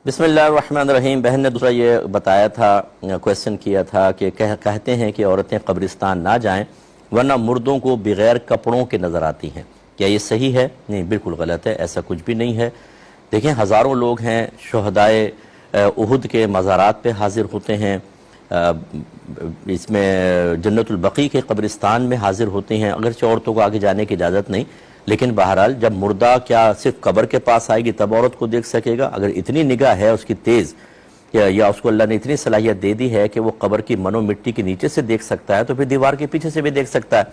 بسم اللہ الرحمن الرحیم۔ بہن نے دوسرا یہ بتایا تھا، کویسچن کیا تھا کہ کہتے ہیں کہ عورتیں قبرستان نہ جائیں ورنہ مردوں کو بغیر کپڑوں کے نظر آتی ہیں، کیا یہ صحیح ہے؟ نہیں، بالکل غلط ہے، ایسا کچھ بھی نہیں ہے۔ دیکھیں، ہزاروں لوگ ہیں شہدائے احد کے مزارات پہ حاضر ہوتے ہیں، اس میں جنت البقیع کے قبرستان میں حاضر ہوتے ہیں، اگرچہ عورتوں کو آگے جانے کی اجازت نہیں، لیکن بہرحال جب مردہ کیا صرف قبر کے پاس آئے گی تب عورت کو دیکھ سکے گا؟ اگر اتنی نگاہ ہے اس کی تیز، یا اس کو اللہ نے اتنی صلاحیت دے دی ہے کہ وہ قبر کی منو مٹی کے نیچے سے دیکھ سکتا ہے، تو پھر دیوار کے پیچھے سے بھی دیکھ سکتا ہے۔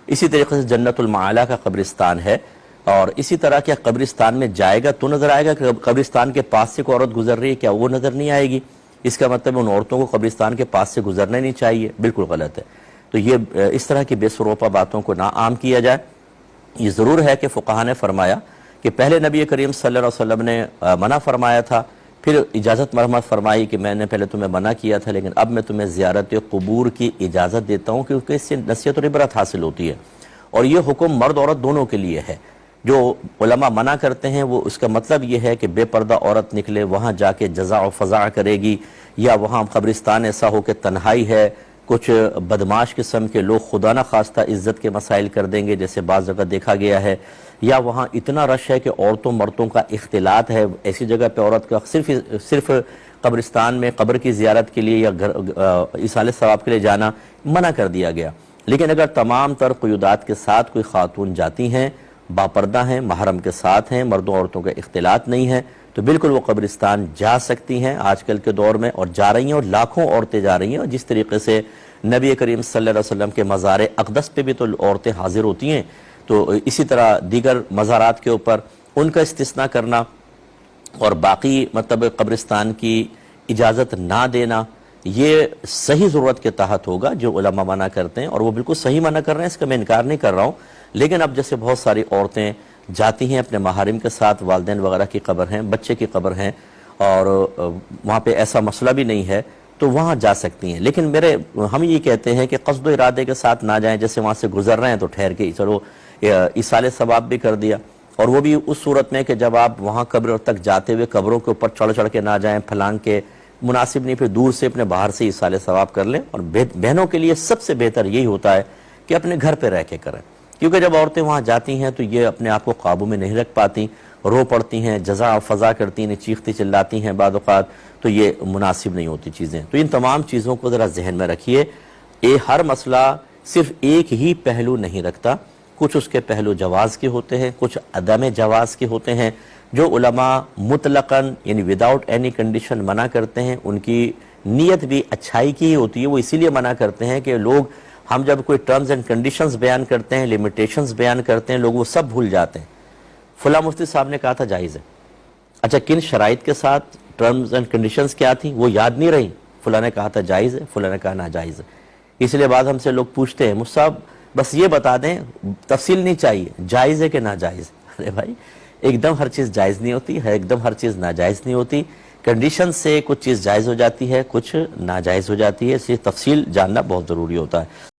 اسی طریقے سے جنت المعالی کا قبرستان ہے، اور اسی طرح کیا قبرستان میں جائے گا تو نظر آئے گا کہ قبرستان کے پاس سے کوئی عورت گزر رہی ہے، کیا وہ نظر نہیں آئے گی؟ اس کا مطلب ان عورتوں کو قبرستان کے پاس سے گزرنا نہیں چاہیے، بالکل غلط ہے۔ تو یہ اس طرح کی بے سروپا باتوں کو نہ عام کیا جائے۔ یہ ضرور ہے کہ فقہا نے فرمایا کہ پہلے نبی کریم صلی اللہ علیہ وسلم نے منع فرمایا تھا، پھر اجازت مرحمت فرمائی کہ میں نے پہلے تمہیں منع کیا تھا لیکن اب میں تمہیں زیارت قبور کی اجازت دیتا ہوں، کیونکہ اس سے نصیحت اور عبرت حاصل ہوتی ہے، اور یہ حکم مرد عورت دونوں کے لیے ہے۔ جو علماء منع کرتے ہیں وہ اس کا مطلب یہ ہے کہ بے پردہ عورت نکلے، وہاں جا کے جزا و فضا کرے گی، یا وہاں قبرستان ایسا ہو کہ تنہائی ہے، کچھ بدماش قسم کے لوگ خدا نہ خواستہ عزت کے مسائل کر دیں گے جیسے بعض جگہ دیکھا گیا ہے، یا وہاں اتنا رش ہے کہ عورتوں مردوں کا اختلاط ہے، ایسی جگہ پہ عورت کا صرف قبرستان میں قبر کی زیارت کے لیے یا ایصال ثواب کے لیے جانا منع کر دیا گیا۔ لیکن اگر تمام تر قیودات کے ساتھ کوئی خاتون جاتی ہیں، باپردہ ہیں، محرم کے ساتھ ہیں، مردوں عورتوں کا اختلاط نہیں ہے، تو بالکل وہ قبرستان جا سکتی ہیں آج کل کے دور میں، اور جا رہی ہیں، اور لاکھوں عورتیں جا رہی ہیں، اور جس طریقے سے نبی کریم صلی اللہ علیہ وسلم کے مزار اقدس پہ بھی تو عورتیں حاضر ہوتی ہیں، تو اسی طرح دیگر مزارات کے اوپر ان کا استثناء کرنا اور باقی مطلب قبرستان کی اجازت نہ دینا، یہ صحیح ضرورت کے تحت ہوگا جو علماء منع کرتے ہیں، اور وہ بالکل صحیح منع کر رہے ہیں، اس کا میں انکار نہیں کر رہا ہوں۔ لیکن اب جیسے بہت ساری عورتیں جاتی ہیں اپنے محارم کے ساتھ، والدین وغیرہ کی قبر ہیں، بچے کی قبر ہیں، اور وہاں پہ ایسا مسئلہ بھی نہیں ہے تو وہاں جا سکتی ہیں، لیکن ہم یہ کہتے ہیں کہ قصد و ارادے کے ساتھ نہ جائیں، جیسے وہاں سے گزر رہے ہیں تو ٹھہر کے چلو ایصال ثواب بھی کر دیا، اور وہ بھی اس صورت میں کہ جب آپ وہاں قبر تک جاتے ہوئے قبروں کے اوپر چڑھ چڑھ کے نہ جائیں، پھلانگ کے، مناسب نہیں، پھر دور سے اپنے باہر سے ایصال ثواب کر لیں۔ اور بہنوں کے لیے سب سے بہتر یہی ہوتا ہے کہ اپنے گھر پہ رہ کے کریں، کیونکہ جب عورتیں وہاں جاتی ہیں تو یہ اپنے آپ کو قابو میں نہیں رکھ پاتی، رو پڑتی ہیں، جزا و فضا کرتی ہیں، چیختی چلاتی ہیں بعض اوقات، تو یہ مناسب نہیں ہوتی چیزیں۔ تو ان تمام چیزوں کو ذرا ذہن میں رکھیے، ہر مسئلہ صرف ایک ہی پہلو نہیں رکھتا، کچھ اس کے پہلو جواز کے ہوتے ہیں، کچھ عدم جواز کے ہوتے ہیں۔ جو علماء مطلقاً یعنی وداؤٹ اینی کنڈیشن منع کرتے ہیں، ان کی نیت بھی اچھائی کی ہی ہوتی ہے، وہ اسی لیے منع کرتے ہیں کہ لوگ، ہم جب کوئی ٹرمز اینڈ کنڈیشنز بیان کرتے ہیں، لیمیٹیشنز بیان کرتے ہیں، لوگ وہ سب بھول جاتے ہیں۔ فلاں مفتی صاحب نے کہا تھا جائز ہے، اچھا کن شرائط کے ساتھ ٹرمز اینڈ کنڈیشنز کیا تھیں وہ یاد نہیں رہی، فلاں نے کہا تھا جائز ہے، فلاں نے کہا ناجائز ہے۔ اس لیے بعد ہم سے لوگ پوچھتے ہیں مجھ صاحب بس یہ بتا دیں، تفصیل نہیں چاہیے، جائز ہے کہ ناجائز؟ ارے بھائی، ایک دم ہر چیز جائز نہیں ہوتی ہے، ایک دم ہر چیز ناجائز نہیں ہوتی، کنڈیشن سے کچھ چیز جائز ہو جاتی ہے، کچھ ناجائز ہو جاتی ہے، اس لیے تفصیل جاننا بہت ضروری ہوتا ہے۔